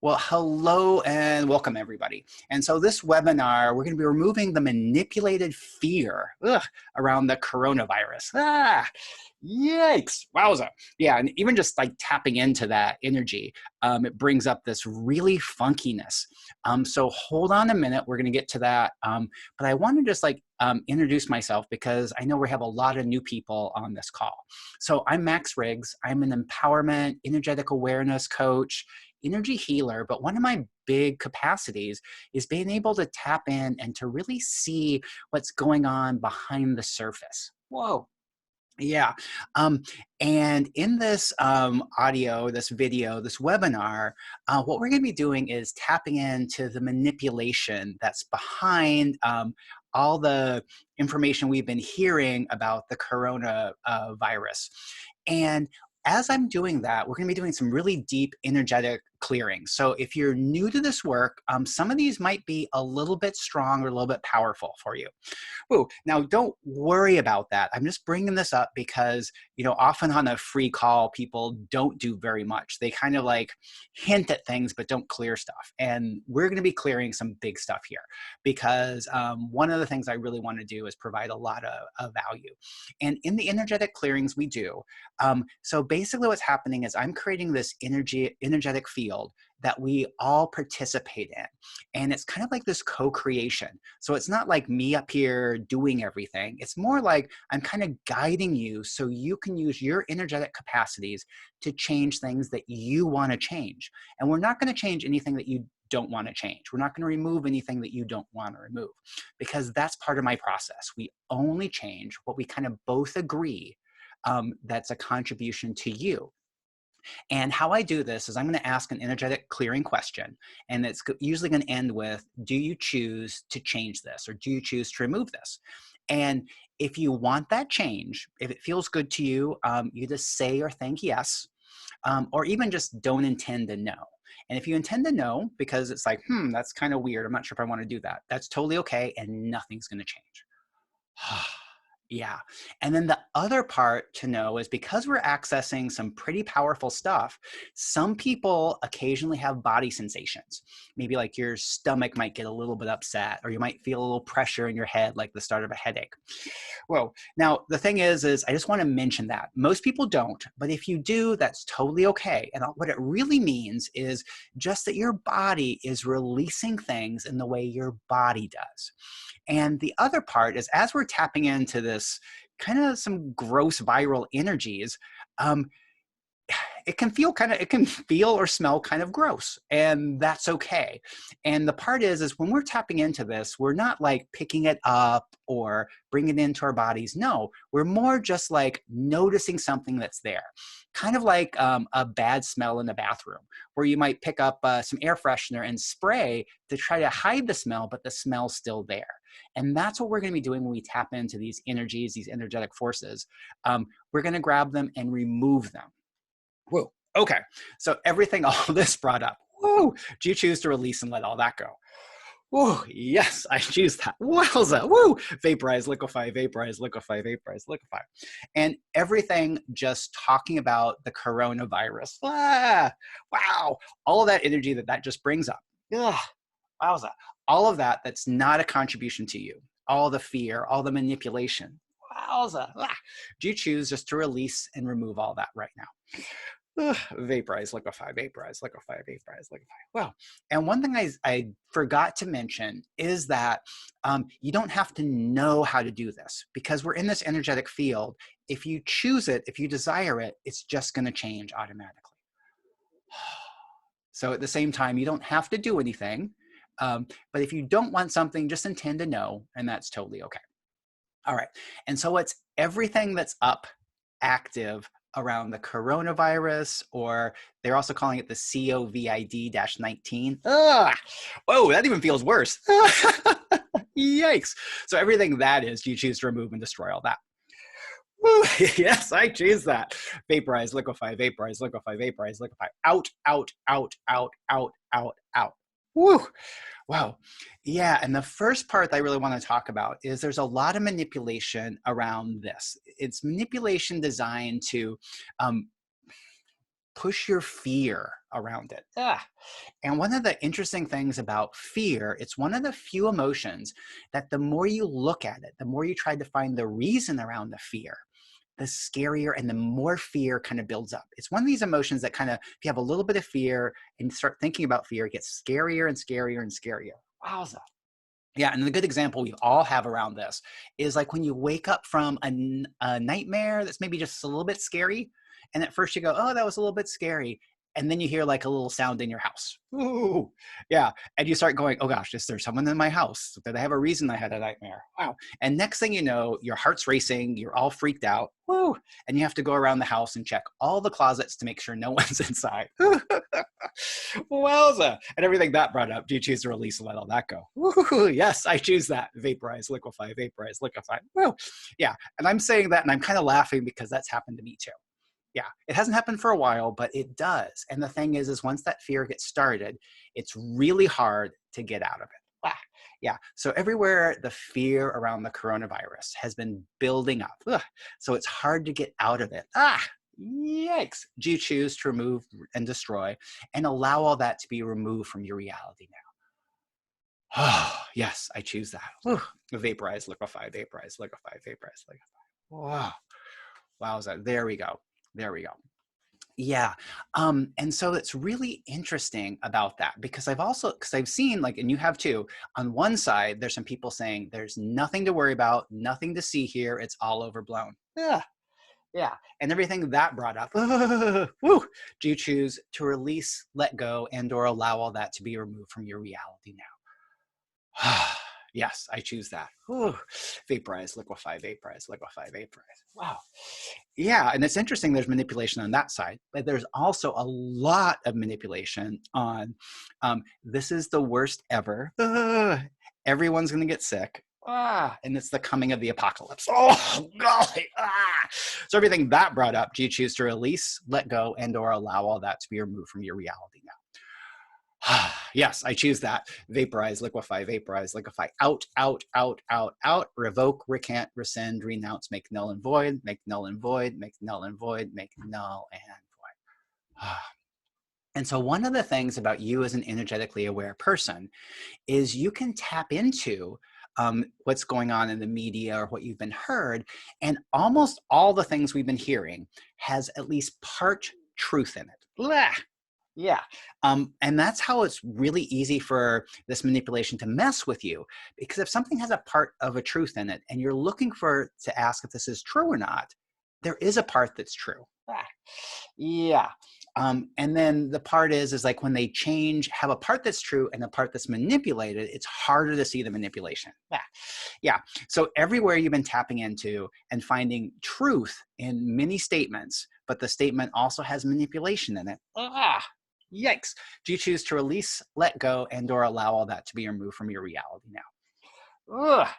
Well, hello and welcome everybody. And so this webinar, we're going to be removing the manipulated fear around the coronavirus. Yikes, wowza. Yeah, and even just like tapping into that energy, it brings up this really funkiness. So hold on a minute, we're going to get to that. But I want to just introduce myself because I know we have a lot of new people on this call. So I'm Max Riggs. I'm an empowerment, energetic awareness coach, energy healer, but one of my big capacities is being able to tap in and to really see what's going on behind the surface. Whoa. Yeah. And in this audio, this video, this webinar, what we're going to be doing is tapping into the manipulation that's behind all the information we've been hearing about the corona virus. And as I'm doing that, we're going to be doing some really deep energetic clearing. So if you're new to this work, some of these might be a little bit strong or a little bit powerful for you. Woo. Now, don't worry about that. I'm just bringing this up because, often on a free call, people don't do very much. They kind of like hint at things, but don't clear stuff. And we're going to be clearing some big stuff here because one of the things I really want to do is provide a lot of value. And in the energetic clearings we do, so basically what's happening is I'm creating this energetic field that we all participate in. And it's kind of like this co-creation. So it's not like me up here doing everything. It's more like I'm kind of guiding you so you can use your energetic capacities to change things that you want to change. And we're not going to change anything that you don't want to change. We're not going to remove anything that you don't want to remove because that's part of my process. We only change what we kind of both agree that's a contribution to you. And how I do this is I'm going to ask an energetic clearing question, and it's usually going to end with, do you choose to change this or do you choose to remove this? And if you want that change, if it feels good to you, you just say or think yes, or even just don't intend to know. And if you intend to know because it's like, that's kind of weird, I'm not sure if I want to do that, that's totally okay and nothing's going to change. Yeah. And then the other part to know is because we're accessing some pretty powerful stuff, some people occasionally have body sensations. Maybe like your stomach might get a little bit upset, or you might feel a little pressure in your head, like the start of a headache. Whoa. Now, the thing is I just want to mention that most people don't, but if you do, that's totally okay. And what it really means is just that your body is releasing things in the way your body does. And the other part is as we're tapping into this kind of some gross viral energies, it can feel or smell kind of gross, and that's okay. And the part is when we're tapping into this, we're not like picking it up or bringing it into our bodies. No, we're more just like noticing something that's there. Kind of like a bad smell in the bathroom where you might pick up some air freshener and spray to try to hide the smell, but the smell's still there. And that's what we're going to be doing when we tap into these energies, these energetic forces. We're going to grab them and remove them. Whoa. Okay. So everything, all this brought up. Whoa. Do you choose to release and let all that go? Whoa. Yes, I choose that. Wowza. Woo. Vaporize, liquefy, vaporize, liquefy, vaporize, liquefy. And everything just talking about the coronavirus. Wow. All of that energy that just brings up. Wowza. All of that's not a contribution to you. All the fear, all the manipulation. Wowza. Do you choose just to release and remove all that right now? Vaporize, liquefy, vaporize, liquefy, vaporize, liquefy. Well, and one thing I forgot to mention is that you don't have to know how to do this because we're in this energetic field. If you choose it, if you desire it, it's just going to change automatically. So at the same time, you don't have to do anything. But if you don't want something, just intend to know, and that's totally okay. All right. And so it's everything that's up, active, around the coronavirus, or they're also calling it the COVID-19. Whoa, that even feels worse. Yikes. So everything that is, you choose to remove and destroy all that. Woo, yes, I choose that. Vaporize, liquefy, vaporize, liquefy, vaporize, liquefy. Out, out, out, out, out, out, out. Woo. Wow. Yeah. And the first part that I really want to talk about is there's a lot of manipulation around this. It's manipulation designed to push your fear around it. And one of the interesting things about fear, it's one of the few emotions that the more you look at it, the more you try to find the reason around the fear, the scarier and the more fear kind of builds up. It's one of these emotions that kind of, if you have a little bit of fear and start thinking about fear, it gets scarier and scarier and scarier. Wowza. Yeah, and the good example we all have around this is like when you wake up from a nightmare that's maybe just a little bit scary, and at first you go, "Oh, that was a little bit scary," and then you hear like a little sound in your house. Ooh, yeah, and you start going, "Oh gosh, is there someone in my house? Did I have a reason I had a nightmare?" Wow, and next thing you know, your heart's racing, you're all freaked out, woo, and you have to go around the house and check all the closets to make sure no one's inside. Wowza. And everything that brought up, do you choose to release and let all that go? Woo, yes, I choose that. Vaporize, liquefy, vaporize, liquefy. Woo. Yeah. And I'm saying that and I'm kind of laughing because that's happened to me too. Yeah. It hasn't happened for a while, but it does. And the thing is once that fear gets started, it's really hard to get out of it. Yeah. So everywhere the fear around the coronavirus has been building up. So it's hard to get out of it. Yikes. Do you choose to remove and destroy and allow all that to be removed from your reality now? Oh, yes, I choose that. Vaporize, liquefy, vaporize, liquefy, vaporize, liquefy. Wow. Wowza. There we go. There we go. Yeah. And so it's really interesting about that because I've seen like, and you have too, on one side, there's some people saying there's nothing to worry about, nothing to see here. It's all overblown. Yeah, and everything that brought up, woo, do you choose to release, let go, and or allow all that to be removed from your reality now? Yes, I choose that. Vaporize, liquefy, vaporize, liquefy, vaporize. Wow. Yeah, and it's interesting there's manipulation on that side, but there's also a lot of manipulation on this is the worst ever. Everyone's going to get sick. And it's the coming of the apocalypse. Oh, golly. So everything that brought up, do you choose to release, let go, and or allow all that to be removed from your reality now? Yes, I choose that. Vaporize, liquefy, out, out, out, out, out, revoke, recant, rescind, renounce, make null and void, make null and void, make null and void, make null and void. And so one of the things about you as an energetically aware person is you can tap into what's going on in the media or what you've been heard, and almost all the things we've been hearing has at least part truth in it. Blah. Yeah. And that's how it's really easy for this manipulation to mess with you, because if something has a part of a truth in it and you're looking to ask if this is true or not, there is a part that's true. Yeah. And then the part is like when they have a part that's true and a part that's manipulated, it's harder to see the manipulation. Yeah. So everywhere you've been tapping into and finding truth in many statements, but the statement also has manipulation in it. Yikes. Do you choose to release, let go, and or allow all that to be removed from your reality now?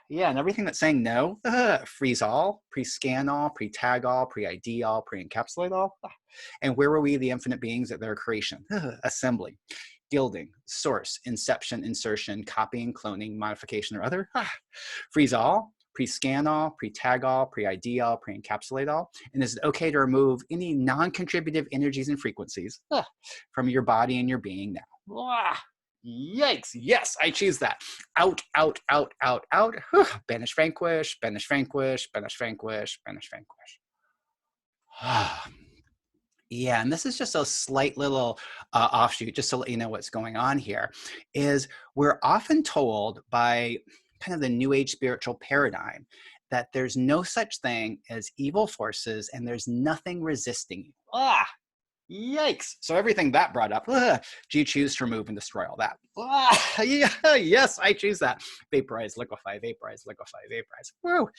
Yeah, and everything that's saying no, freeze all, pre-scan all, pre-tag all, pre-ID all, pre-encapsulate all. And where were we, the infinite beings at their creation? Assembly, gilding, source, inception, insertion, copying, cloning, modification, or other. Freeze all, pre-scan all, pre-tag all, pre-ID all, pre-encapsulate all. And is it okay to remove any non-contributive energies and frequencies from your body and your being now? Yikes. Yes, I choose that. Out, out, out, out, out. Banish, vanquish, banish, vanquish, banish, vanquish, banish, vanquish. Yeah, and this is just a slight little offshoot, just to let you know what's going on here, is we're often told by kind of the New Age spiritual paradigm that there's no such thing as evil forces and there's nothing resisting you. Yikes. So everything that brought up, do you choose to remove and destroy all that? Yeah, yes, I choose that. Vaporize, liquefy, vaporize, liquefy, vaporize. Woo.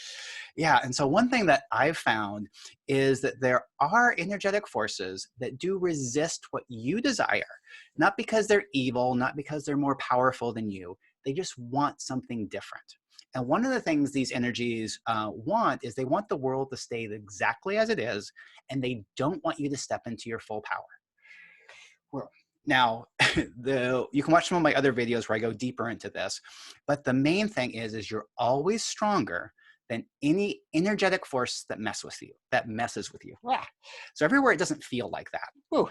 Yeah, and so one thing that I've found is that there are energetic forces that do resist what you desire, not because they're evil, not because they're more powerful than you. They just want something different. And one of the things these energies want is they want the world to stay exactly as it is, and they don't want you to step into your full power. Well, now, you can watch some of my other videos where I go deeper into this, but the main thing is you're always stronger than any energetic force that messes with you. So everywhere it doesn't feel like that. Woo.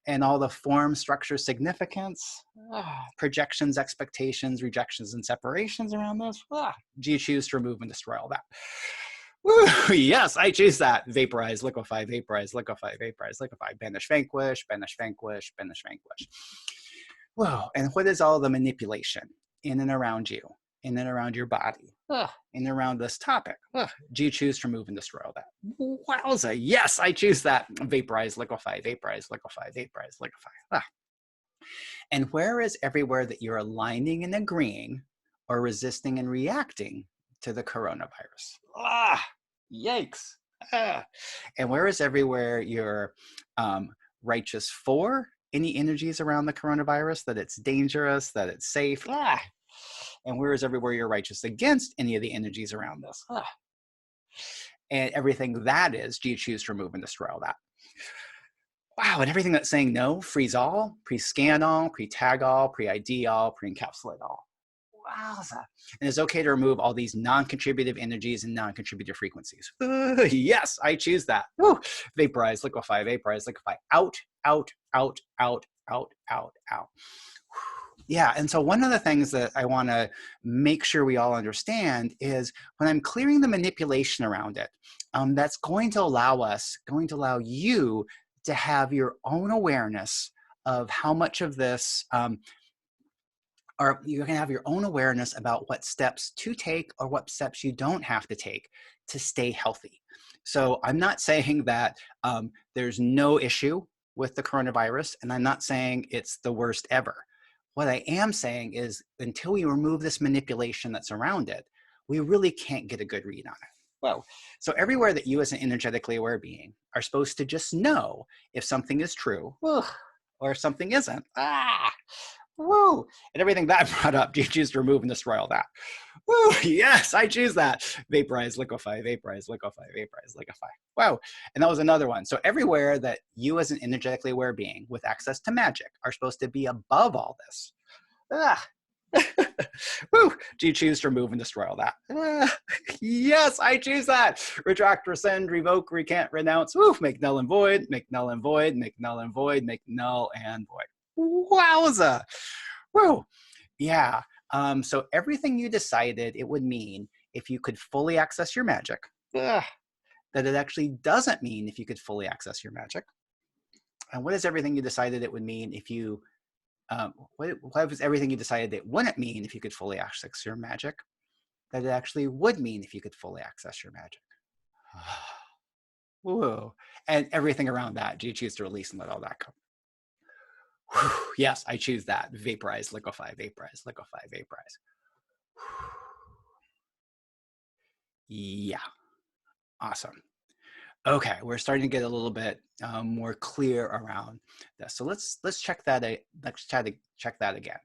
and all the form, structure, significance, projections, expectations, rejections, and separations around this. Do you choose to remove and destroy all that? Woo, yes, I choose that. Vaporize, liquefy, vaporize, liquefy, vaporize, liquefy. Banish, vanquish, banish, vanquish, banish, vanquish. Whoa, and what is all the manipulation in and around you, in and around your body, in and around this topic? Do you choose to remove and destroy all that? Wowza, yes, I choose that. Vaporize, liquefy, vaporize, liquefy, vaporize, liquefy. And where is everywhere that you're aligning and agreeing or resisting and reacting to the coronavirus? Yikes. And where is everywhere you're righteous for any energies around the coronavirus, that it's dangerous, that it's safe? And where is everywhere you're righteous against any of the energies around this? And everything that is, do you choose to remove and destroy all that? Wow, and everything that's saying no, freeze all, pre-scan all, pre-tag all, pre-ID all, pre-encapsulate all. Wowza. And it's okay to remove all these non-contributive energies and non-contributive frequencies. Yes, I choose that. Woo. Vaporize, liquefy, vaporize, liquefy. Out, out, out, out, out, out, out. Yeah, and so one of the things that I want to make sure we all understand is when I'm clearing the manipulation around it, that's going to allow you to have your own awareness of how much of this, or you're going to have your own awareness about what steps to take or what steps you don't have to take to stay healthy. So I'm not saying that there's no issue with the coronavirus, and I'm not saying it's the worst ever. What I am saying is until we remove this manipulation that's around it, we really can't get a good read on it. Well, so everywhere that you as an energetically aware being are supposed to just know if something is true or if something isn't. Woo! And everything that brought up, do you choose to remove and destroy all that? Woo! Yes, I choose that. Vaporize, liquefy, vaporize, liquefy, vaporize, liquefy. Wow. And that was another one. So everywhere that you as an energetically aware being with access to magic are supposed to be above all this. Woo! Do you choose to remove and destroy all that? Yes, I choose that. Retract, rescind, revoke, recant, renounce. Woo! Make null and void, make null and void, make null and void, make null and void. Wowza. Woo. Yeah. So everything you decided it would mean if you could fully access your magic, that it actually doesn't mean if you could fully access your magic. And what is everything you decided it would mean if you, what was everything you decided it wouldn't mean if you could fully access your magic, that it actually would mean if you could fully access your magic? Whoa. And everything around that, do you choose to release and let all that go? Yes, I choose that. Vaporize, liquefy, vaporize, liquefy, vaporize. Yeah, awesome. Okay, we're starting to get a little bit more clear around this. So let's check that. Let's try to check that again.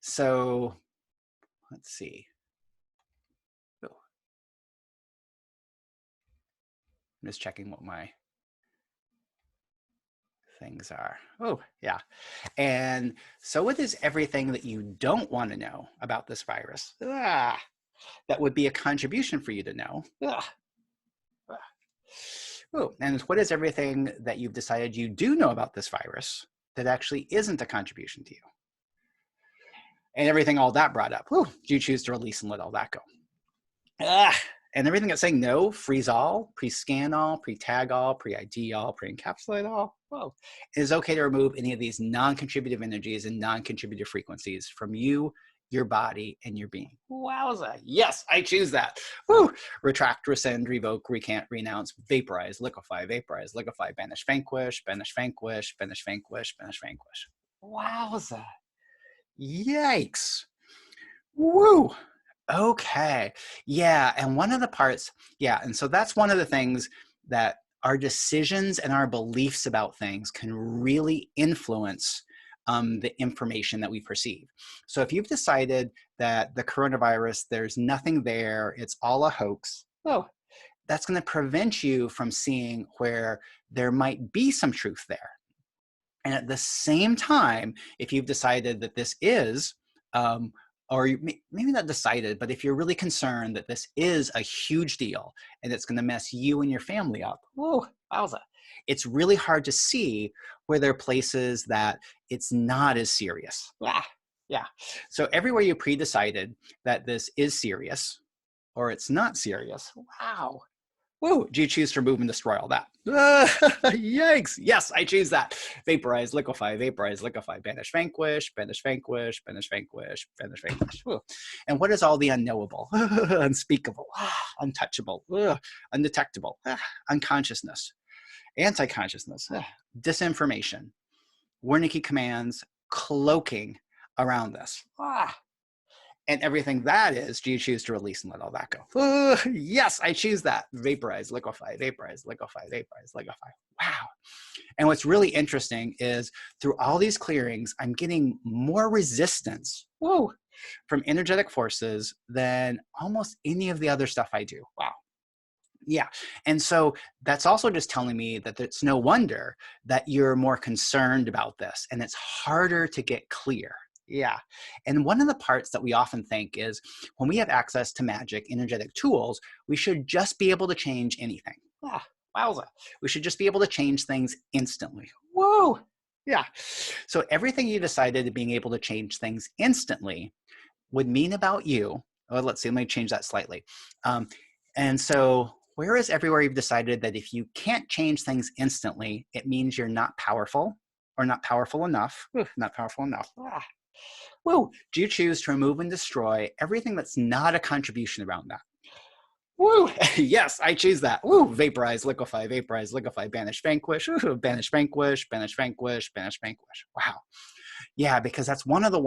So let's see. Oh. I'm just checking what my things are. Oh, yeah. And so what is everything that you don't want to know about this virus? That would be a contribution for you to know. Oh, and what is everything that you've decided you do know about this virus that actually isn't a contribution to you? And everything all that brought up, do you choose to release and let all that go? And everything that's saying no, freeze all, pre-scan all, pre-tag all, pre-ID all, pre-encapsulate all, it is okay to remove any of these non-contributive energies and non-contributive frequencies from you, your body, and your being. Wowza. Yes, I choose that. Woo. Retract, rescind, revoke, recant, renounce, vaporize, liquefy, banish, vanquish, banish, vanquish, banish, vanquish, banish, vanquish. Wowza. Yikes. Woo. Okay. Yeah. And one of the parts, yeah. And so that's one of the things that our decisions and our beliefs about things can really influence the information that we perceive. So if you've decided that the coronavirus, there's nothing there, it's all a hoax, that's going to prevent you from seeing where there might be some truth there. And at the same time, if you've decided that this is, or maybe not decided, but if you're really concerned that this is a huge deal and it's going to mess you and your family up, wowza, It's really hard to see where there are places that it's not as serious. Ah, yeah. So everywhere you pre-decided that this is serious or it's not serious, wow. Woo, do you choose to remove and destroy all that? Yikes. Yes, I choose that. Vaporize, liquefy, banish, vanquish, banish, vanquish, banish, vanquish, banish, vanquish. Woo. And what is all the unknowable, unspeakable, untouchable, undetectable, unconsciousness, anti-consciousness, disinformation, Wernicke commands, cloaking around this? And everything that is, do you choose to release and let all that go? Yes, I choose that. Vaporize, liquefy, vaporize, liquefy, vaporize, liquefy. Wow. And what's really interesting is through all these clearings, I'm getting more resistance, whoa, from energetic forces than almost any of the other stuff I do. Wow. Yeah. And so that's also just telling me that it's no wonder that you're more concerned about this and it's harder to get clear. Yeah. And one of the parts that we often think is when we have access to magic, energetic tools, we should just be able to change anything. Wowza. We should just be able to change things instantly. Whoa. Yeah. So everything you decided being able to change things instantly would mean about you. Oh, let's see, let me change that slightly. And so whereas everywhere you've decided that if you can't change things instantly, it means you're not powerful or not powerful enough, not powerful enough. Woo, do you choose to remove and destroy everything that's not a contribution around that? Woo, yes, I choose that. Woo, vaporize, liquefy, banish, vanquish, banish, vanquish, banish, vanquish, banish, vanquish. Wow. Yeah, because that's one of the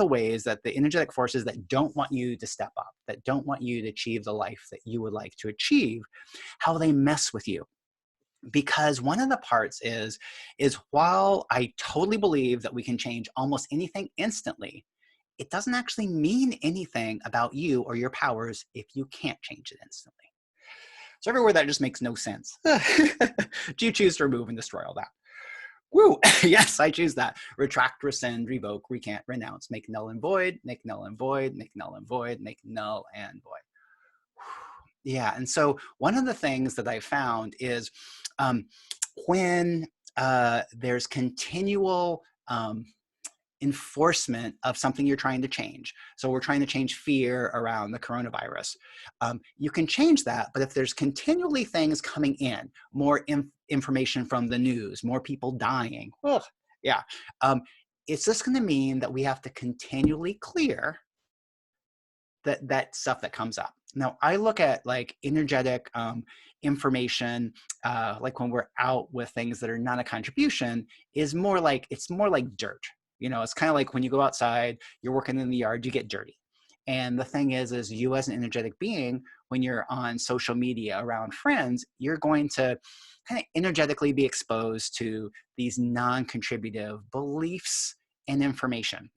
ways that the energetic forces that don't want you to step up, that don't want you to achieve the life that you would like to achieve, how they mess with you. Because one of the parts is while I totally believe that we can change almost anything instantly, it doesn't actually mean anything about you or your powers if you can't change it instantly. So everywhere that just makes no sense. Do you choose to remove and destroy all that? Woo! Yes, I choose that. Retract, rescind, revoke, recant, renounce, make null and void, make null and void, make null and void, make null and void. Yeah, and so one of the things that I found is when there's continual enforcement of something you're trying to change. So we're trying to change fear around the coronavirus. You can change that, but if there's continually things coming in, more information from the news, more people dying, yeah, it's just going to mean that we have to continually clear that stuff that comes up. Now, I look at like energetic information, like when we're out with things that are not a contribution, is more like, it's more like dirt. You know, it's kind of like when you go outside, you're working in the yard, you get dirty. And the thing is you as an energetic being, when you're on social media around friends, you're going to kind of energetically be exposed to these non-contributive beliefs and information.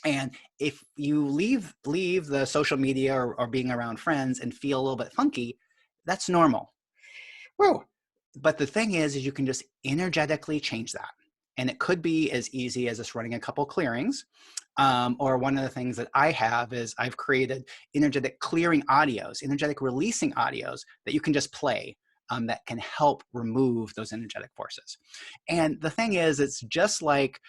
And if you leave the social media or being around friends and feel a little bit funky, that's normal. Woo. But the thing is you can just energetically change that. And it could be as easy as just running a couple clearings. Or one of the things that I have is I've created energetic clearing audios, energetic releasing audios that you can just play that can help remove those energetic forces. And the thing is, it's just like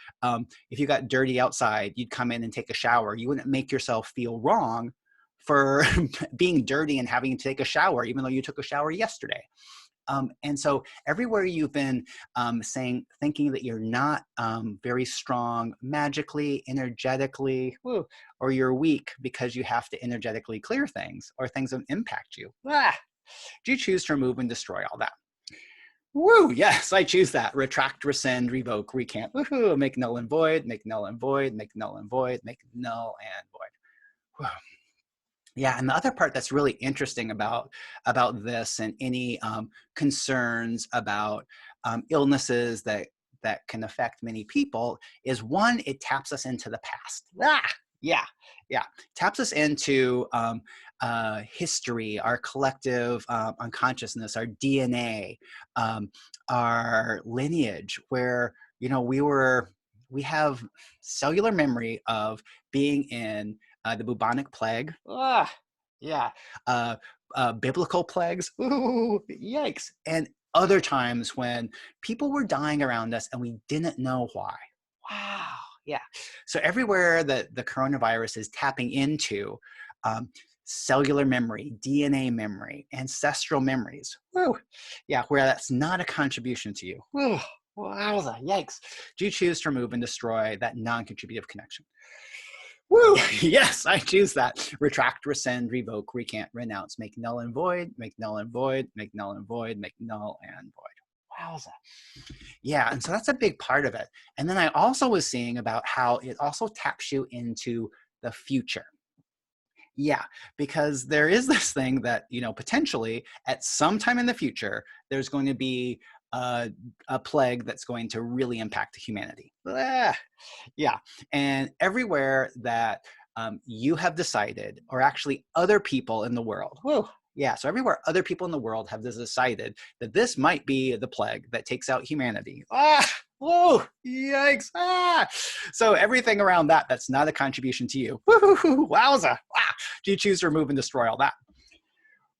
if you got dirty outside, you'd come in and take a shower. You wouldn't make yourself feel wrong for being dirty and having to take a shower, even though you took a shower yesterday. And so everywhere you've been thinking that you're not very strong magically, energetically, or you're weak because you have to energetically clear things or things that impact you. Do you choose to remove and destroy all that? Woo, yes, I choose that. Retract, rescind, revoke, recant, woohoo, make null and void, make null and void, make null and void, make null and void. Whew. Yeah, and the other part that's really interesting about this and any concerns about illnesses that can affect many people is one, it taps us into the past. Yeah, taps us into history, our collective unconsciousness, our DNA, our lineage, where we have cellular memory of being in the bubonic plague. Yeah. Biblical plagues. Ooh, yikes. And other times when people were dying around us and we didn't know why. Wow. Yeah. So everywhere that the coronavirus is tapping into, um, cellular memory, DNA memory, ancestral memories. Woo. Yeah, where that's not a contribution to you. Woo. Wowza, yikes. Do you choose to remove and destroy that non-contributive connection? Woo! Yes, I choose that. Retract, rescind, revoke, recant, renounce, make null and void, make null and void, make null and void, make null and void. Wowza. Yeah, and so that's a big part of it. And then I also was seeing about how it also taps you into the future. Yeah, because there is this thing that, potentially at some time in the future, there's going to be a plague that's going to really impact humanity. Yeah, and everywhere that you have decided, or actually other people in the world, whoa, yeah, so everywhere other people in the world have decided that this might be the plague that takes out humanity. Whoa, yikes, So everything around that, that's not a contribution to you. Wowza, do you choose to remove and destroy all that?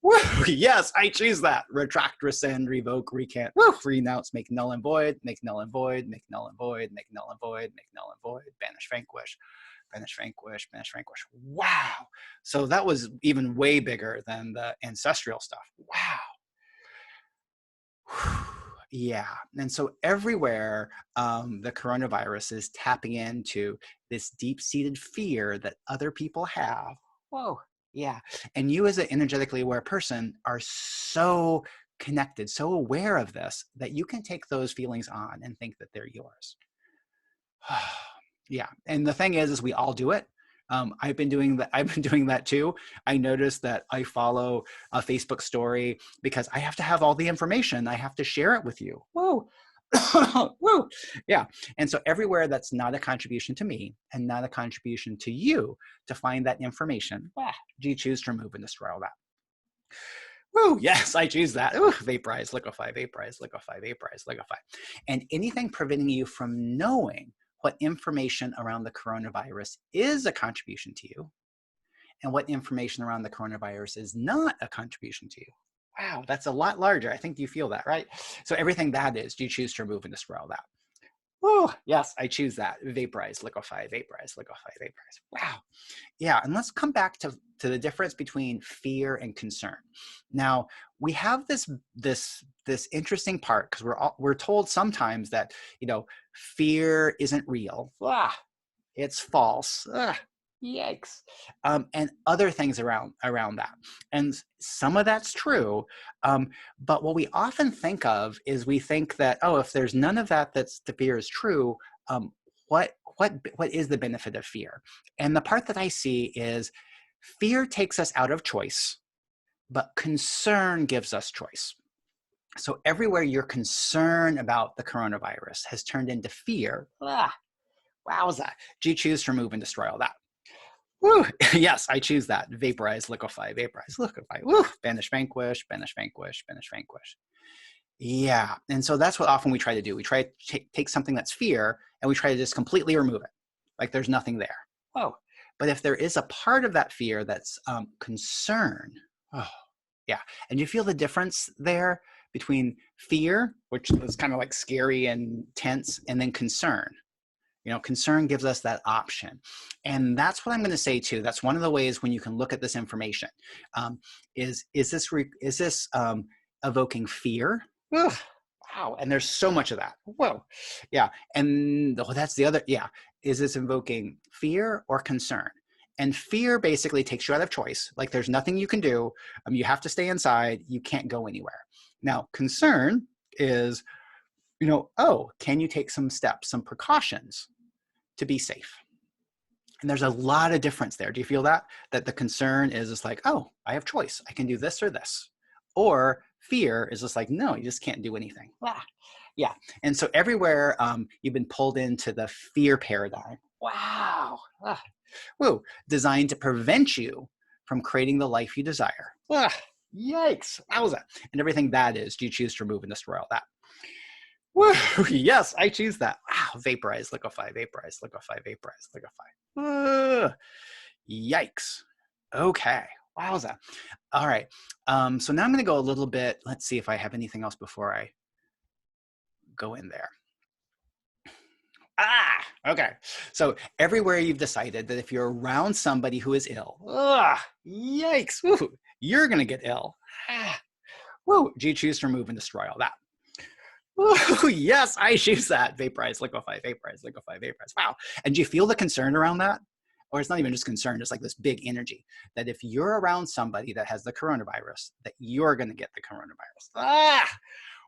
Woo, yes, I choose that. Retract, rescind, revoke, recant, renounce, make null and void, make null and void, make null and void, make null and void, make null and void, banish, vanquish, banish, vanquish, banish, vanquish. Wow. So that was even way bigger than the ancestral stuff. Wow. Yeah. And so everywhere the coronavirus is tapping into this deep-seated fear that other people have. Whoa. Yeah. And you as an energetically aware person are so connected, so aware of this that you can take those feelings on and think that they're yours. Yeah. And the thing is we all do it. I've been doing that. I've been doing that too. I noticed that I follow a Facebook story because I have to have all the information. I have to share it with you. Whoa. Woo. Yeah. And so everywhere that's not a contribution to me and not a contribution to you to find that information, do you choose to remove and destroy all that? Woo, yes, I choose that. Ooh, vaporize, liquefy, vaporize, liquefy, vaporize, liquefy. And anything preventing you from knowing what information around the coronavirus is a contribution to you and what information around the coronavirus is not a contribution to you. Wow, that's a lot larger. I think you feel that, right? So everything that is, do you choose to remove and destroy all that? Oh, yes, I choose that. Vaporize, liquefy, vaporize, liquefy, vaporize. Wow. Yeah, and let's come back to the difference between fear and concern. Now, we have this interesting part because we're told sometimes that, fear isn't real. It's false. Yikes. And other things around that. And some of that's true. But what we often think of is we think that, oh, if there's none of that that's the fear is true, what is the benefit of fear? And the part that I see is fear takes us out of choice, but concern gives us choice. So everywhere your concern about the coronavirus has turned into fear, wowza, do you choose to remove and destroy all that? Woo, yes, I choose that. Vaporize, liquefy, vaporize, liquefy. Woo, banish, vanquish, banish, vanquish, banish, vanquish. Yeah, and so that's what often we try to do. We try to take something that's fear and we try to just completely remove it, like there's nothing there. Whoa, but if there is a part of that fear that's concern, oh, yeah, and you feel the difference there between fear, which is kind of like scary and tense, and then concern. Concern gives us that option. And that's what I'm going to say too. That's one of the ways when you can look at this information. Is this evoking fear? Ugh, wow. And there's so much of that. Whoa. Yeah. And that's the other. Yeah. Is this invoking fear or concern? And fear basically takes you out of choice. Like there's nothing you can do. You have to stay inside. You can't go anywhere. Now, concern is, oh, can you take some steps, some precautions to be safe? And there's a lot of difference there. Do you feel that? That the concern is just like, oh, I have choice. I can do this or this. Or fear is just like, no, you just can't do anything. Yeah. And so everywhere you've been pulled into the fear paradigm. Wow. Woo. Designed to prevent you from creating the life you desire. Yikes. Wowza. And everything that is, do you choose to remove and destroy all that? Woo, yes, I choose that. Wow, vaporize, liquefy, vaporize, liquefy, vaporize, liquefy. Yikes. Okay. Wowza. All right. So now I'm going to go a little bit. Let's see if I have anything else before I go in there. Okay. So everywhere you've decided that if you're around somebody who is ill, yikes, woo, you're going to get ill. Woo, do you choose to remove and destroy all that? Woo, yes, I choose that. Vaporize, liquefy, vaporize, liquefy, vaporize. Wow. And do you feel the concern around that? Or it's not even just concern, it's like this big energy that if you're around somebody that has the coronavirus, that you're going to get the coronavirus.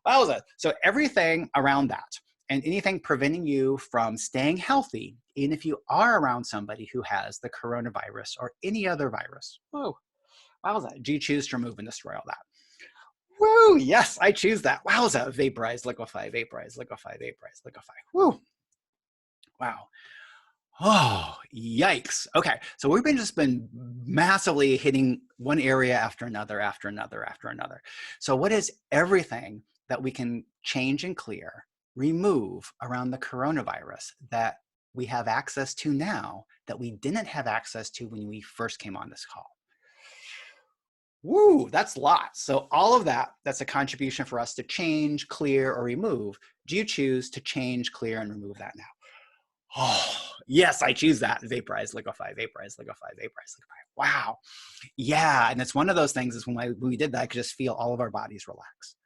Wowza. So everything around that and anything preventing you from staying healthy, even if you are around somebody who has the coronavirus or any other virus. Whoa, wowza. Do you choose to remove and destroy all that? Woo, yes, I choose that. Wowza. Vaporize, liquefy, vaporize, liquefy, vaporize, liquefy. Woo. Wow. Oh, yikes. Okay, so we've just been massively hitting one area after another, after another, after another. So what is everything that we can change and clear, remove around the coronavirus that we have access to now that we didn't have access to when we first came on this call? Woo, that's lots. So all of that, that's a contribution for us to change, clear, or remove. Do you choose to change, clear, and remove that now? Oh, yes, I choose that. Vaporize, liquefy, vaporize, liquefy, vaporize, liquefy. Wow. Yeah, and it's one of those things is when we did that, I could just feel all of our bodies relax.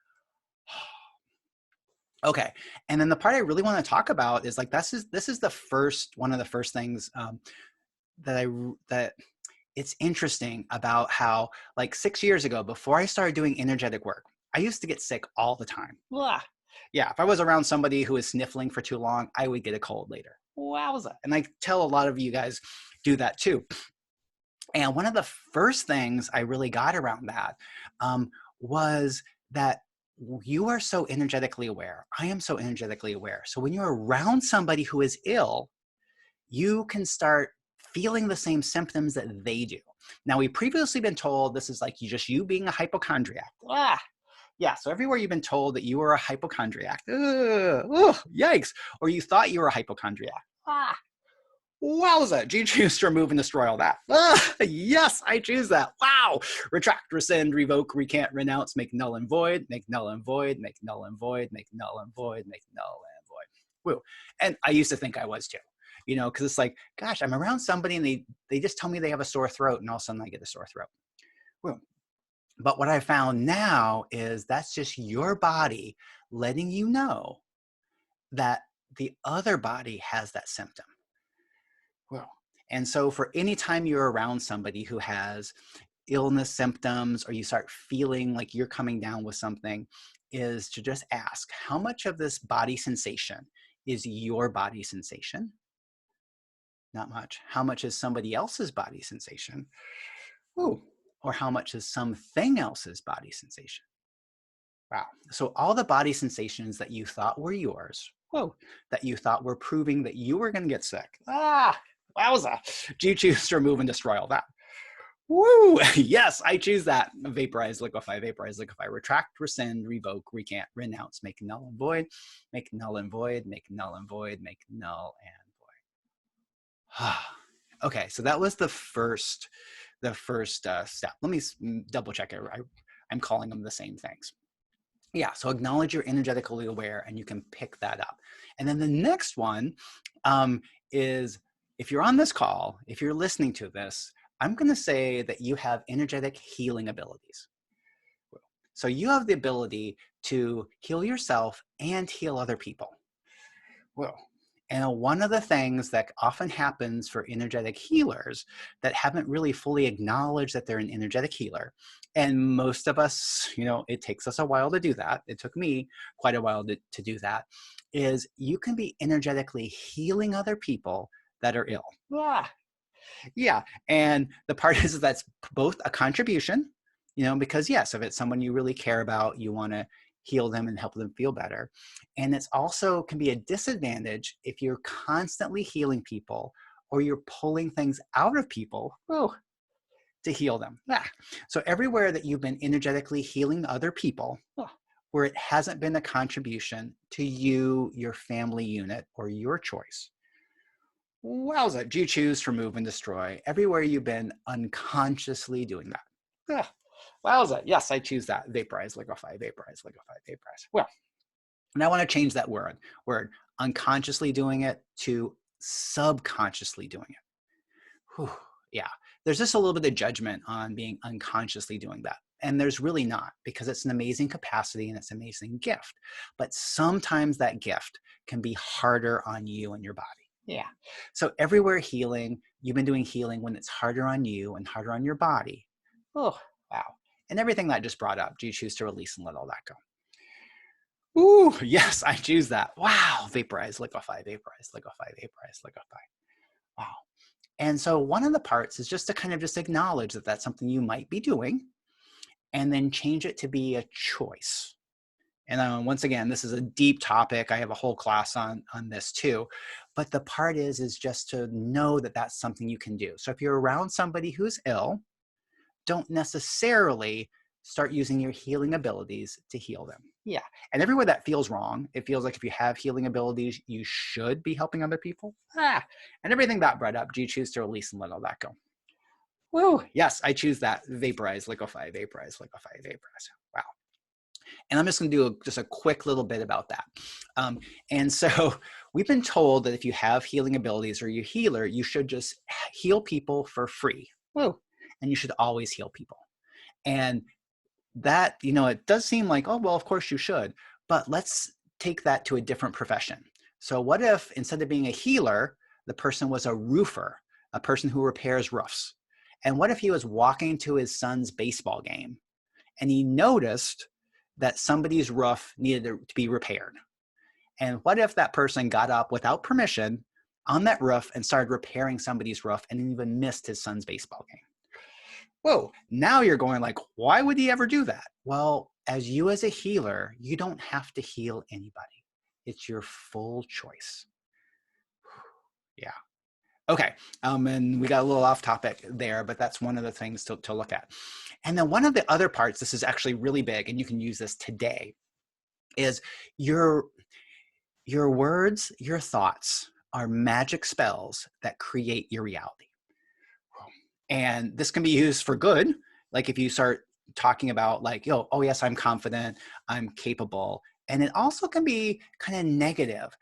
Okay, and then the part I really want to talk about is like this is the first one of the first things that it's interesting about how like 6 years ago, before I started doing energetic work, I used to get sick all the time. Blah. Yeah, if I was around somebody who was sniffling for too long, I would get a cold later. Wowza. And I tell a lot of you guys do that too. And one of the first things I really got around that was that you are so energetically aware. I am so energetically aware. So when you're around somebody who is ill, you can start feeling the same symptoms that they do. Now, we've previously been told this is like you being a hypochondriac. Yeah, so everywhere you've been told that you were a hypochondriac, yikes, or you thought you were a hypochondriac. Wowza, do you choose to remove and destroy all that? Yes, I choose that. Wow. Retract, rescind, revoke, recant, renounce, make null and void, make null and void, make null and void, make null and void, make null and void. Woo. And I used to think I was too, you know, because it's like, gosh, I'm around somebody and they just tell me they have a sore throat and all of a sudden I get a sore throat. Woo. But what I found now is that's just your body letting you know that the other body has that symptom. Well, and so for any time you're around somebody who has illness symptoms or you start feeling like you're coming down with something, is to just ask, how much of this body sensation is your body sensation? Not much. How much is somebody else's body sensation? Ooh. Or how much is something else's body sensation? Wow. So all the body sensations that you thought were yours, whoa, that you thought were proving that you were going to get sick. Wowza. Do you choose to remove and destroy all that? Woo! Yes, I choose that. Vaporize, liquefy, retract, rescind, revoke, recant, renounce, make null and void, make null and void, make null and void, make null and void. Okay, so that was the first step. Let me double check it. I'm calling them the same things. Yeah, so acknowledge you're energetically aware and you can pick that up. And then the next one is if you're on this call, if you're listening to this, I'm going to say that you have energetic healing abilities. So you have the ability to heal yourself and heal other people. Well, and one of the things that often happens for energetic healers that haven't really fully acknowledged that they're an energetic healer, and most of us, you know, it takes us a while to do that. It took me quite a while to do that, is you can be energetically healing other people that are ill. Yeah, and the part is that's both a contribution, you know, because yes, if it's someone you really care about, you want to heal them and help them feel better. And it's also can be a disadvantage if you're constantly healing people or you're pulling things out of people to heal them. So everywhere that you've been energetically healing other people, where it hasn't been a contribution to you, your family unit, or your choice, wowza, do you choose to remove and destroy everywhere you've been unconsciously doing that? Ah, wowza. Yes, I choose that. Vaporize, liquefy, vaporize, liquefy, vaporize. Well, and I want to change that word unconsciously doing it to subconsciously doing it. Whew, yeah, there's just a little bit of judgment on being unconsciously doing that. And there's really not, because it's an amazing capacity and it's an amazing gift. But sometimes that gift can be harder on you and your body. Yeah. So everywhere healing, you've been doing healing when it's harder on you and harder on your body. Oh, wow. And everything that I just brought up, do you choose to release and let all that go? Ooh, yes, I choose that. Wow. Vaporize, liquefy, vaporize, liquefy, vaporize, liquefy. Wow. And so one of the parts is just to kind of just acknowledge that that's something you might be doing, and then change it to be a choice. And once again, this is a deep topic. I have a whole class on this too. But the part is just to know that that's something you can do. So if you're around somebody who's ill, don't necessarily start using your healing abilities to heal them. Yeah. And everywhere that feels wrong, it feels like if you have healing abilities, you should be helping other people. And everything that brought up, do you choose to release and let all that go? Woo, yes, I choose that. Vaporize, liquefy, vaporize, liquefy, vaporize. Wow. And I'm just going to do just a quick little bit about that. And so we've been told that if you have healing abilities or you're a healer, you should just heal people for free. Woo. And you should always heal people. And that, it does seem like, oh, well, of course you should. But let's take that to a different profession. So what if instead of being a healer, the person was a roofer, a person who repairs roofs? And what if he was walking to his son's baseball game and he noticed that somebody's roof needed to be repaired? And what if that person got up without permission on that roof and started repairing somebody's roof and even missed his son's baseball game? Whoa, now you're going like, why would he ever do that? Well, as a healer, you don't have to heal anybody. It's your full choice. Yeah. Okay. And we got a little off topic there, but that's one of the things to look at. And then one of the other parts, this is actually really big, and you can use this today, is your words, your thoughts are magic spells that create your reality. And this can be used for good. Like if you start talking about like, oh yes, I'm confident, I'm capable. And it also can be kind of negative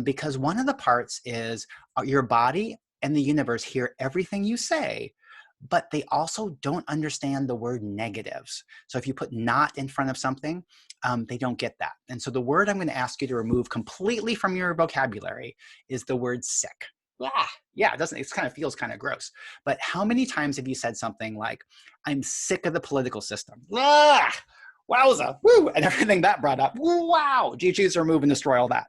because one of the parts is your body and the universe hear everything you say, but they also don't understand the word negatives. So if you put not in front of something, they don't get that. And so the word I'm going to ask you to remove completely from your vocabulary is the word sick. Yeah, it kind of feels kind of gross. But how many times have you said something like, I'm sick of the political system? Wowza, woo, and everything that brought up. Wow, do you choose to remove and destroy all that?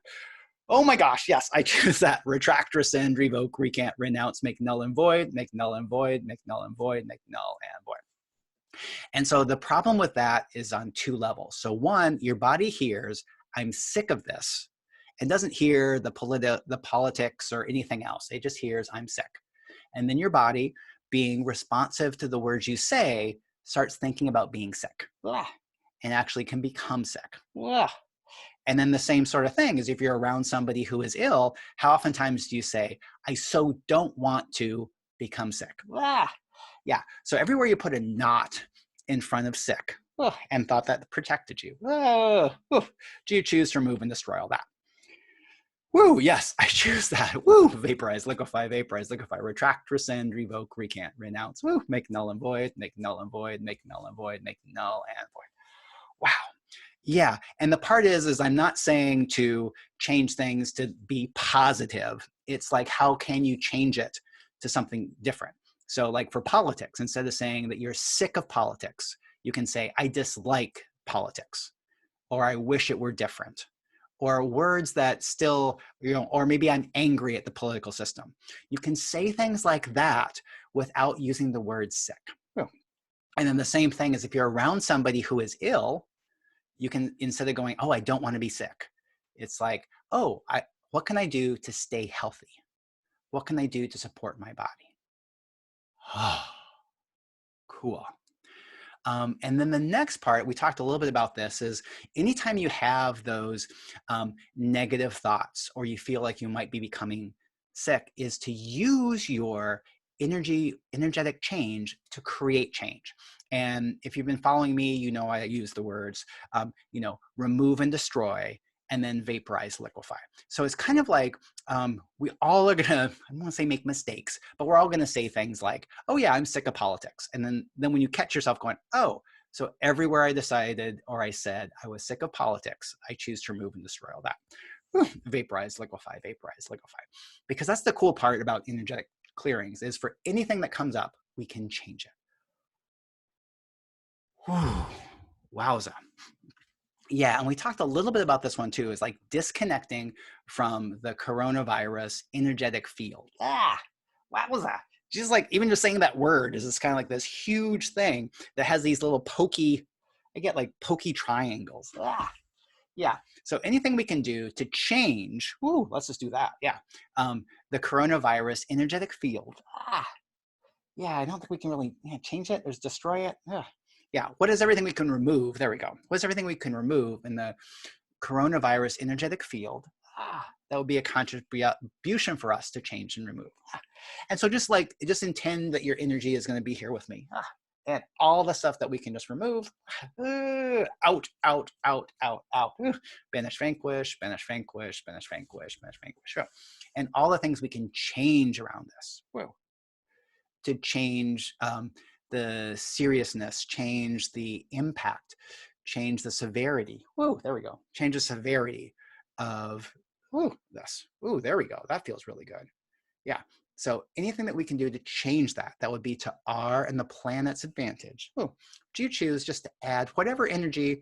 Oh my gosh, yes, I choose that. Retract, rescind, revoke, recant, renounce, make null and void, make null and void, make null and void, make null and void. And so the problem with that is on two levels. So one, your body hears, I'm sick of this, and doesn't hear the politics or anything else. It just hears, I'm sick. And then your body, being responsive to the words you say, starts thinking about being sick and actually can become sick. And then the same sort of thing is if you're around somebody who is ill, how oftentimes do you say, I so don't want to become sick? Yeah. So everywhere you put a not in front of sick and thought that protected you, do you choose to remove and destroy all that? Woo, yes, I choose that. Woo, vaporize, liquefy, retract, rescind, revoke, recant, renounce, woo, make null and void, make null and void, make null and void, make null and void. Wow. Yeah, and the part is I'm not saying to change things to be positive. It's like, how can you change it to something different? So like for politics, instead of saying that you're sick of politics, you can say, I dislike politics, or I wish it were different, or words that still, or maybe I'm angry at the political system. You can say things like that without using the word sick. And then the same thing is if you're around somebody who is ill, you can, instead of going, oh, I don't want to be sick, it's like, oh, what can I do to stay healthy? What can I do to support my body? Cool. And then the next part, we talked a little bit about this, is anytime you have those negative thoughts or you feel like you might be becoming sick, is to use your energetic change to create change. And if you've been following me, you know I use the words, remove and destroy, and then vaporize, liquefy. So it's kind of like we all are gonna, I don't want to say make mistakes, but we're all gonna say things like, oh yeah, I'm sick of politics. And then when you catch yourself going, oh, so everywhere I decided or I said I was sick of politics, I choose to remove and destroy all that. Vaporize, liquefy, vaporize, liquefy. Because that's the cool part about energetic clearings is for anything that comes up, we can change it. Whew. Wowza. Yeah, and we talked a little bit about this one too, is like disconnecting from the coronavirus energetic field. Wowza. Just like even just saying that word is just kind of like this huge thing that has these little pokey, I get like pokey triangles. Yeah, so anything we can do to change, let's just do that. Yeah, the coronavirus energetic field. Yeah, I don't think we can really change it. There's destroy it. Yeah, what is everything we can remove? There we go. What is everything we can remove in the coronavirus energetic field? That would be a contribution for us to change and remove. And so just intend that your energy is going to be here with me. And all the stuff that we can just remove, out, out, out, out, out. Banish, vanquish, banish, vanquish, banish, vanquish, banish, vanquish. And all the things we can change around this. To change the seriousness, change the impact, change the severity. There we go. Change the severity of this. There we go. That feels really good. Yeah. So anything that we can do to change that, that would be to our and the planet's advantage. Do you choose just to add whatever energy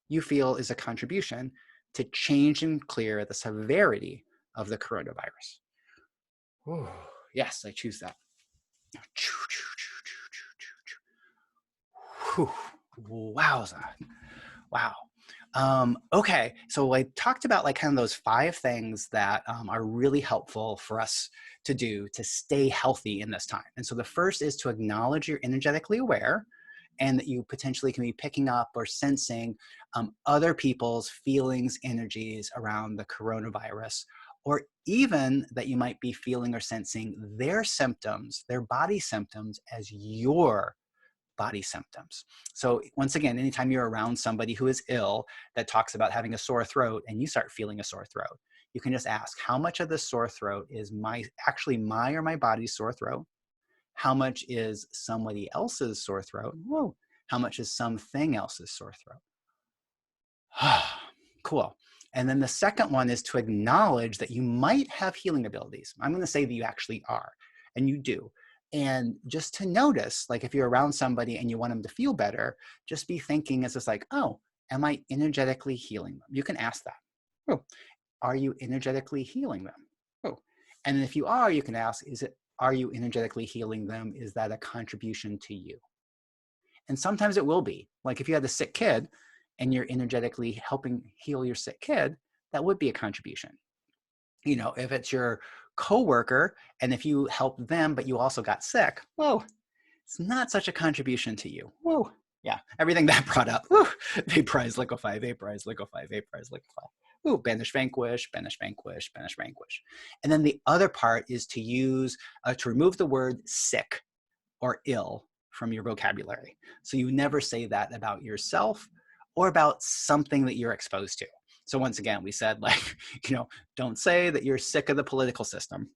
you feel is a contribution to change and clear the severity of the coronavirus? Yes, I choose that. Wowza. Wow. Okay, so I talked about like kind of those 5 things that are really helpful for us to do to stay healthy in this time. And so the first is to acknowledge you're energetically aware and that you potentially can be picking up or sensing other people's feelings, energies around the coronavirus, or even that you might be feeling or sensing their symptoms, their body symptoms as your body symptoms. So once again, anytime you're around somebody who is ill that talks about having a sore throat and you start feeling a sore throat, you can just ask, how much of this sore throat is my or my body's sore throat? How much is somebody else's sore throat? How much is something else's sore throat? Cool. And then the second one is to acknowledge that you might have healing abilities. I'm going to say that you actually are, and you do. And just to notice, like if you're around somebody and you want them to feel better, just be thinking as it's like, oh, am I energetically healing them? You can ask that. Are you energetically healing them? And if you are, you can ask, are you energetically healing them? Is that a contribution to you? And sometimes it will be. Like if you had a sick kid and you're energetically helping heal your sick kid, that would be a contribution. If it's your coworker and if you help them, but you also got sick, it's not such a contribution to you. Yeah, everything that brought up. Vaporize, liquefy, vaporize, liquefy, vaporize, liquefy. Banish, vanquish, banish, vanquish, banish, vanquish. And then the other part is to use, to remove the word sick or ill from your vocabulary. So you never say that about yourself or about something that you're exposed to. So once again, we said like, don't say that you're sick of the political system.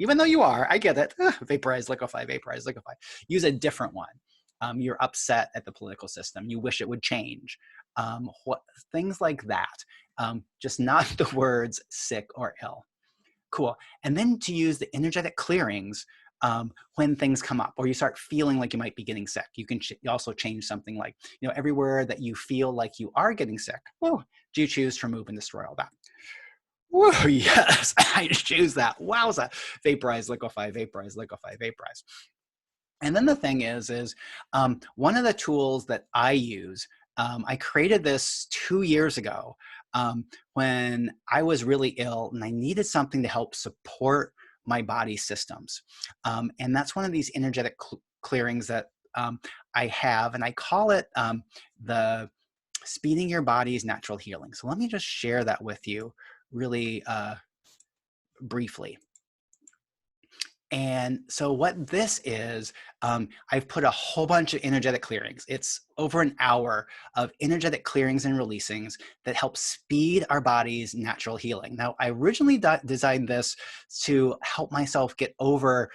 Even though you are, I get it. Vaporize, liquefy, vaporize, liquefy. Use a different one. You're upset at the political system. You wish it would change. Things like that. Just not the words sick or ill. Cool. And then to use the energetic clearings when things come up or you start feeling like you might be getting sick. You can also change something like, everywhere that you feel like you are getting sick, do you choose to remove and destroy all that? Yes, I choose that. Wowza. Vaporize, liquefy, vaporize, liquefy, vaporize. And then the thing is one of the tools that I use, I created this 2 years ago when I was really ill and I needed something to help support my body systems. And that's one of these energetic clearings that I have, and I call it the speeding your body's natural healing. So let me just share that with you really briefly. And so what this is, I've put a whole bunch of energetic clearings. It's over an hour of energetic clearings and releasings that help speed our body's natural healing. Now, I originally designed this to help myself get over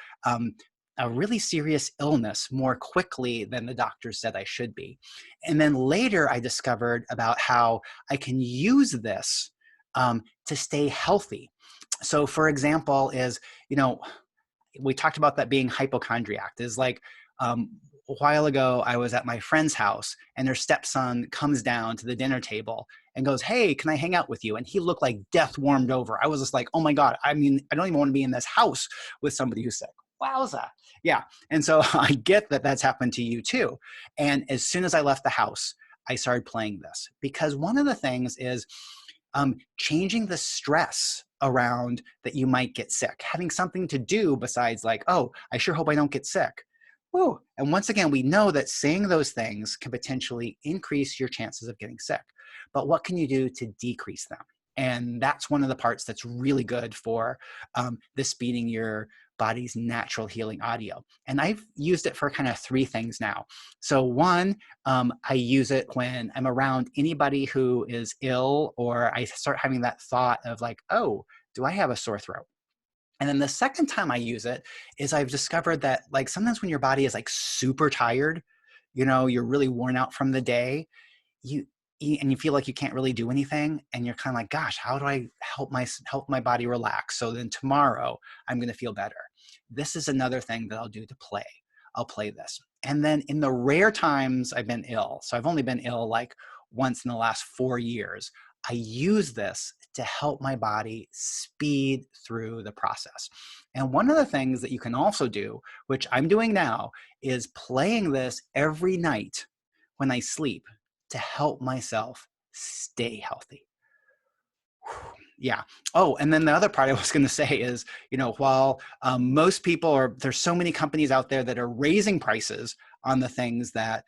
a really serious illness more quickly than the doctors said I should be. And then later I discovered about how I can use this to stay healthy. So for example is, you know, we talked about that being hypochondriac. Is like a while ago, I was at my friend's house and their stepson comes down to the dinner table and goes, "Hey, can I hang out with you?" And he looked like death warmed over. I was just like, "Oh my God. I mean, I don't even want to be in this house with somebody who's sick." Wowza. Yeah. And so I get that that's happened to you too. And as soon as I left the house, I started playing this because one of the things is changing the stress around that you might get sick, having something to do besides like, oh, I sure hope I don't get sick. Woo. And once again, we know that saying those things can potentially increase your chances of getting sick. But what can you do to decrease them? And that's one of the parts that's really good for the speeding your body's natural healing audio. And I've used it for kind of three things now. So one, I use it when I'm around anybody who is ill, or I start having that thought of like, oh, do I have a sore throat? And then the second time I use it is I've discovered that like sometimes when your body is like super tired, you know, you're really worn out from the day, you eat and you feel like you can't really do anything, and you're kind of like, gosh, how do I help my body relax so then tomorrow I'm going to feel better? This is another thing that I'll do to play. I'll play this. And then in the rare times I've been ill, so I've only been ill like once in the last 4 years, I use this to help my body speed through the process. And one of the things that you can also do, which I'm doing now, is playing this every night when I sleep to help myself stay healthy. Yeah. Oh, and then the other part I was going to say is, you know, while most people are, there's so many companies out there that are raising prices on the things that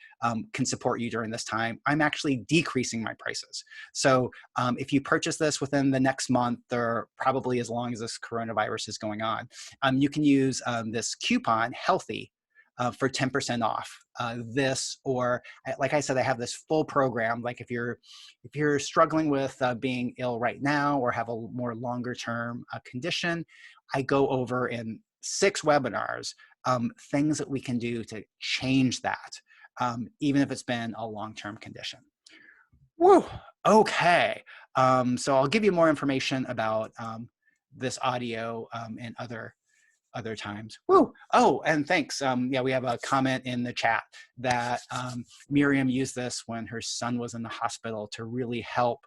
can support you during this time, I'm actually decreasing my prices. So if you purchase this within the next month, or probably as long as this coronavirus is going on, you can use this coupon, Healthy, for 10% off this, or like I said, I have this full program. Like if you're struggling with being ill right now or have a more longer term condition, I go over in 6 webinars things that we can do to change that, even if it's been a long-term condition. Woo. Okay. So I'll give you more information about this audio and other times. Woo! Oh, and thanks. Yeah, we have a comment in the chat that Miriam used this when her son was in the hospital to really help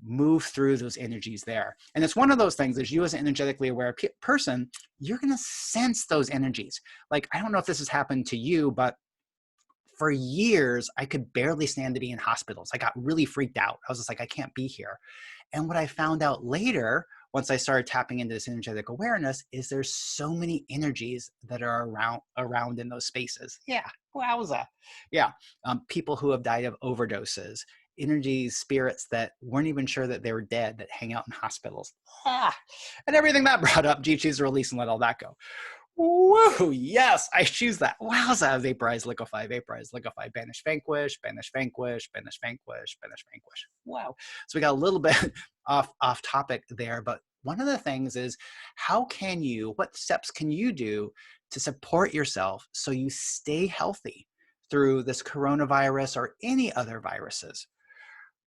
move through those energies there. And it's one of those things, as you as an energetically aware person, you're going to sense those energies. Like, I don't know if this has happened to you, but for years, I could barely stand to be in hospitals. I got really freaked out. I was just like, I can't be here. And what I found out later, once I started tapping into this energetic awareness, is there's so many energies that are around in those spaces. Yeah, wowza. Yeah, people who have died of overdoses, energies, spirits that weren't even sure that they were dead that hang out in hospitals. Ah, and everything that brought up, G, choose to release and let all that go. Whoa, yes, I choose that. Wowza, vaporize, liquefy, banish, vanquish, banish, vanquish, banish, vanquish, banish, vanquish. Wow. So we got a little bit off topic there, but one of the things is what steps can you do to support yourself so you stay healthy through this coronavirus or any other viruses?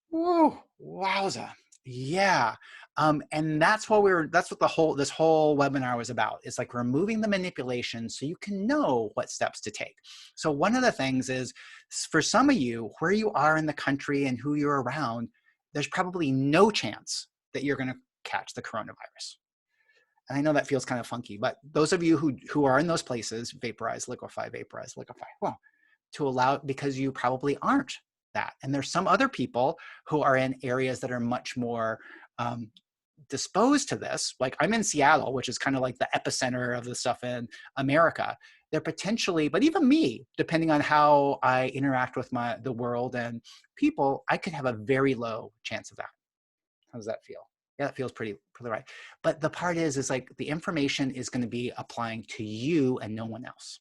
Woo, wowza. Yeah. And that's what this whole webinar was about. It's like removing the manipulation so you can know what steps to take. So one of the things is, for some of you, where you are in the country and who you're around, there's probably no chance that you're going to catch the coronavirus. And I know that feels kind of funky, but those of you who are in those places, vaporize, liquefy, vaporize, liquefy. Well, to allow, because you probably aren't that. And there's some other people who are in areas that are much more disposed to this. Like I'm in Seattle, which is kind of like the epicenter of the stuff in America. They're potentially, but even me, depending on how I interact with the world and people, I could have a very low chance of that. How does that feel? Yeah, that feels pretty right. But the part is like the information is going to be applying to you and no one else.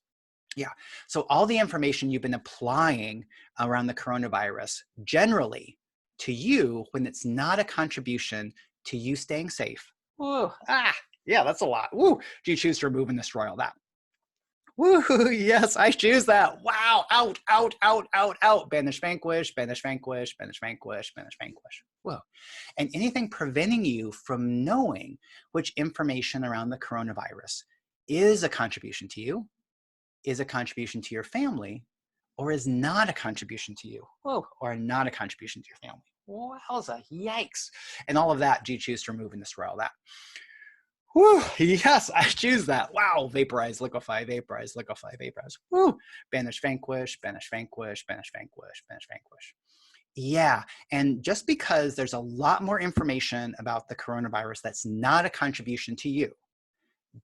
Yeah. So all the information you've been applying around the coronavirus generally to you when it's not a contribution to you staying safe. Whoa, yeah, that's a lot. Woo, do you choose to remove and destroy all that? Woo, yes, I choose that. Wow, out, out, out, out, out. Banish, vanquish, banish, vanquish, banish, vanquish, banish, vanquish. Whoa. And anything preventing you from knowing which information around the coronavirus is a contribution to you, is a contribution to your family, or is not a contribution to you, whoa, or not a contribution to your family. Wowza, yikes. And all of that, do you choose to remove and destroy all that? Whew, yes, I choose that. Wow, vaporize, liquefy, vaporize, liquefy, vaporize. Woo, banish, vanquish, banish, vanquish, banish, vanquish, banish, vanquish. Yeah, and just because there's a lot more information about the coronavirus that's not a contribution to you,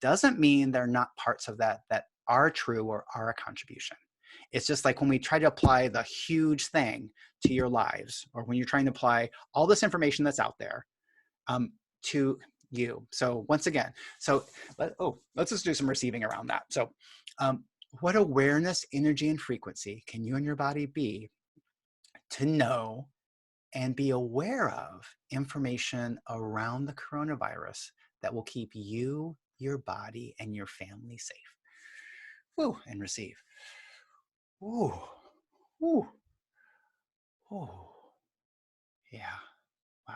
doesn't mean there are not parts of that that are true or are a contribution. It's just like when we try to apply the huge thing to your lives, or when you're trying to apply all this information that's out there to you. So once again, so let's just do some receiving around that. So what awareness, energy, and frequency can you and your body be to know and be aware of information around the coronavirus that will keep you, your body, and your family safe? Woo, and receive. Ooh, ooh, ooh. Yeah, wow.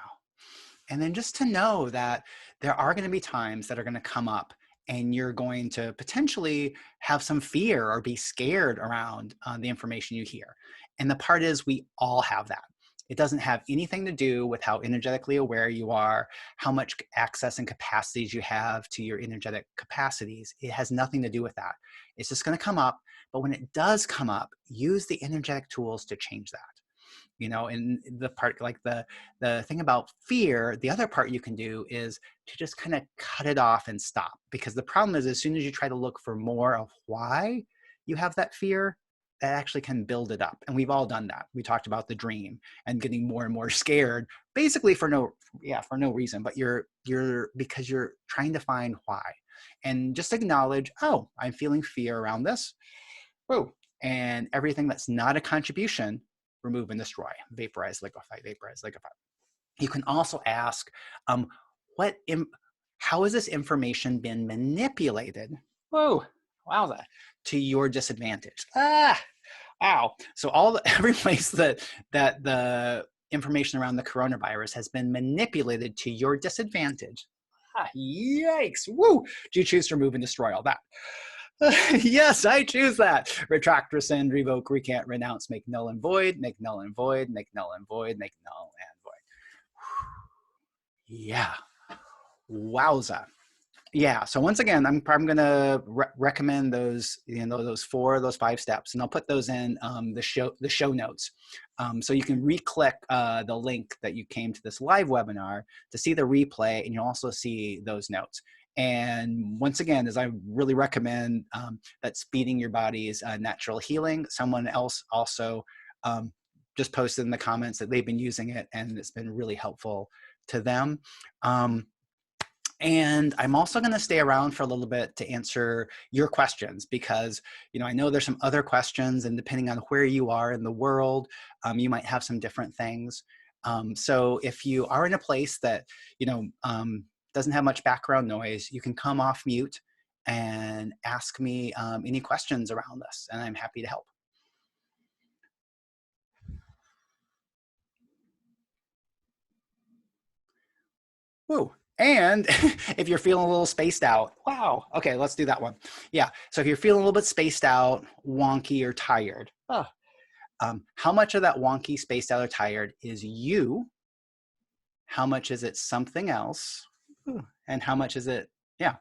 And then just to know that there are going to be times that are going to come up and you're going to potentially have some fear or be scared around the information you hear. And the part is we all have that. It doesn't have anything to do with how energetically aware you are, how much access and capacities you have to your energetic capacities. It has nothing to do with that. It's just going to come up. But when it does come up, use the energetic tools to change that. You know, and the part like the thing about fear, the other part you can do is to just kind of cut it off and stop. Because the problem is as soon as you try to look for more of why you have that fear, that actually can build it up. And we've all done that. We talked about the dream and getting more and more scared, basically for no reason, but you're because you're trying to find why. And just acknowledge, oh, I'm feeling fear around this. Whoa. And everything that's not a contribution, remove and destroy, vaporize, liquefy, vaporize, liquefy. You can also ask, how has this information been manipulated? Whoa, wow, to your disadvantage. Ow. So every place that the information around the coronavirus has been manipulated to your disadvantage. Yikes. Woo. Do you choose to remove and destroy all that? Yes, I choose that. Retract, rescind, revoke, recant, renounce, make null and void, make null and void, make null and void, make null and void. Yeah. Wowza. Yeah. So once again, I'm going to recommend those, those 5 steps, and I'll put those in the show notes. So you can re-click the link that you came to this live webinar to see the replay, and you'll also see those notes. And once again, as I really recommend that speeding your body's natural healing. Someone else also just posted in the comments that they've been using it and it's been really helpful to them. And I'm also going to stay around for a little bit to answer your questions because, I know there's some other questions, and depending on where you are in the world, you might have some different things. So if you are in a place that, doesn't have much background noise, you can come off mute and ask me any questions around this, and I'm happy to help. Woo. And if you're feeling a little spaced out, wow. Okay, let's do that one. Yeah. So if you're feeling a little bit spaced out, wonky, or tired, how much of that wonky, spaced out, or tired is you? How much is it something else? And how much is it? Yeah.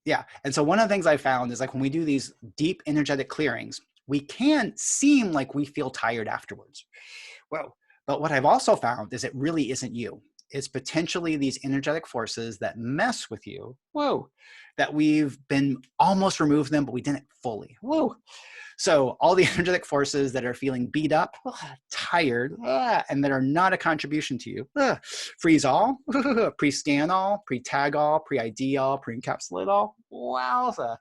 Yeah. And so one of the things I found is like when we do these deep energetic clearings, we can seem like we feel tired afterwards. Well, but what I've also found is it really isn't you. is potentially these energetic forces that mess with you. Whoa, that we've been almost removed them, but we didn't fully. Whoa. So all the energetic forces that are feeling beat up, tired, and that are not a contribution to you, freeze all, pre-scan all, pre-tag all, pre-ID all, pre-encapsulate all. Wowza.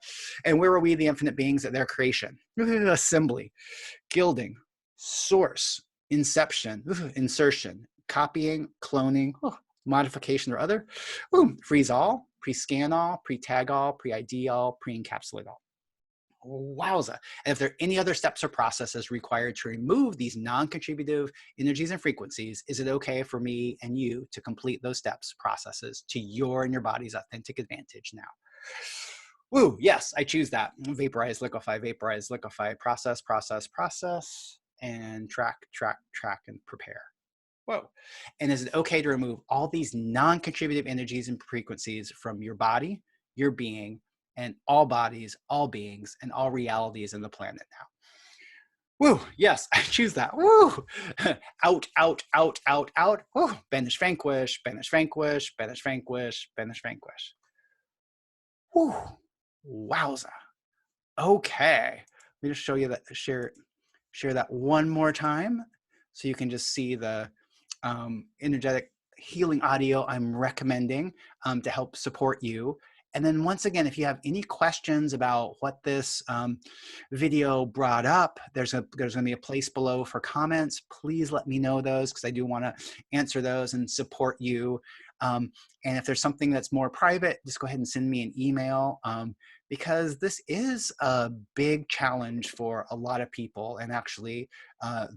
And where are we, the infinite beings, at their creation? Assembly, gilding, source, inception, insertion, copying, cloning, modification or other, freeze all, pre-scan all, pre-tag all, pre-ID all, pre-encapsulate all. Wowza. And if there are any other steps or processes required to remove these non-contributive energies and frequencies, is it okay for me and you to complete those steps, processes to your and your body's authentic advantage now? Woo, yes, I choose that. Vaporize, liquefy, process, and track, and prepare. Whoa. And is it okay to remove all these non-contributive energies and frequencies from your body, your being, and all bodies, all beings, and all realities in the planet now? Woo, yes, I choose that. Woo! Out, out, out, out, out. Woo! Banish, vanquish, banish, vanquish, banish, vanquish, banish, vanquish. Woo! Wowza. Okay. Let me just show you that, share that one more time so you can just see the energetic healing audio I'm recommending to help support you. And then once again, if you have any questions about what this video brought up, there's going to be a place below for comments. Please let me know those, because I do want to answer those and support you. And if there's something that's more private, just go ahead and send me an email, because this is a big challenge for a lot of people, and actually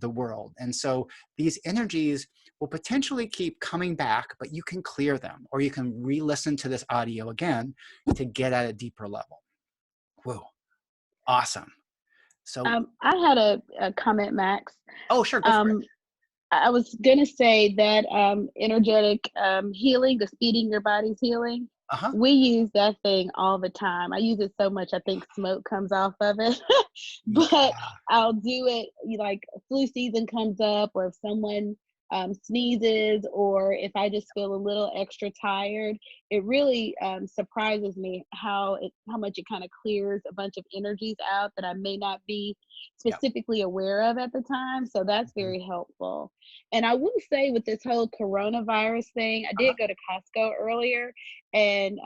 the world. And so these energies will potentially keep coming back, but you can clear them, or you can re-listen to this audio again to get at a deeper level. Whoa, awesome. So I had a comment, Max. oh, sure, go for it. I was going to say that energetic healing, the speeding your body's healing, we use that thing all the time. I use it so much, I think smoke comes off of it. But yeah. I'll do it, like flu season comes up, or if someone sneezes, or if I just feel a little extra tired. It really surprises me how much it kind of clears a bunch of energies out that I may not be specifically aware of at the time. So that's very helpful. And I will say, with this whole coronavirus thing, I did go to Costco earlier, and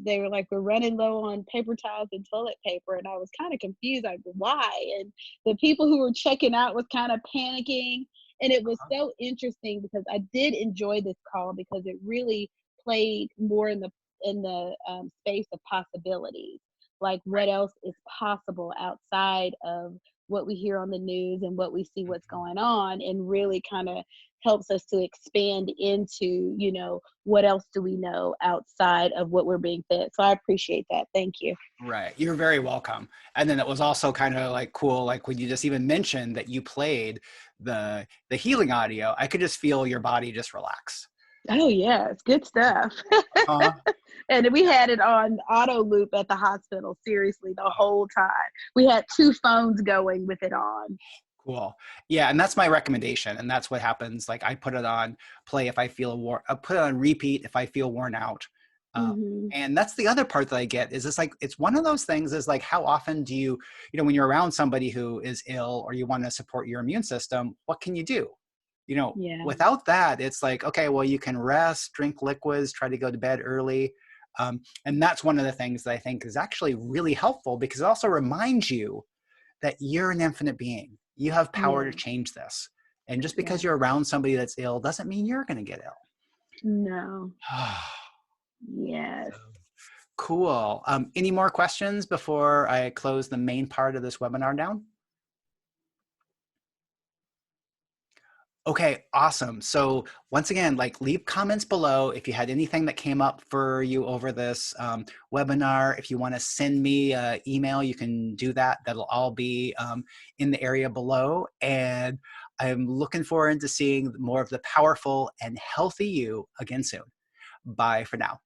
they were like, we're running low on paper towels and toilet paper. And I was kind of confused, like, why? And the people who were checking out was kind of panicking. And it was so interesting, because I did enjoy this call, because it really played more in the space of possibilities, like what else is possible outside of what we hear on the news and what we see what's going on, and really kind of helps us to expand into, what else do we know outside of what we're being fed. So I appreciate that. Thank you. Right. You're very welcome. And then it was also kind of like cool, like when you just even mentioned that you played the healing audio, I could just feel your body just relax. Oh yeah, it's good stuff. And we had it on auto loop at the hospital, seriously, the whole time. We had 2 phones going with it on. Cool. Yeah, and that's my recommendation. And that's what happens. Like, I put it on play if I feel I put it on repeat if I feel worn out. And that's the other part that I get, is it's like, it's one of those things, is like, how often do you, when you're around somebody who is ill, or you want to support your immune system, what can you do? Without that, it's like, okay, well, you can rest, drink liquids, try to go to bed early. And that's one of the things that I think is actually really helpful, because it also reminds you that you're an infinite being. You have power to change this. And just because you're around somebody that's ill doesn't mean you're going to get ill. No. Yes. So, cool. Any more questions before I close the main part of this webinar down? Okay, awesome. So once again, like, leave comments below if you had anything that came up for you over this webinar. If you want to send me an email, you can do that. That'll all be in the area below. And I'm looking forward to seeing more of the powerful and healthy you again soon. Bye for now.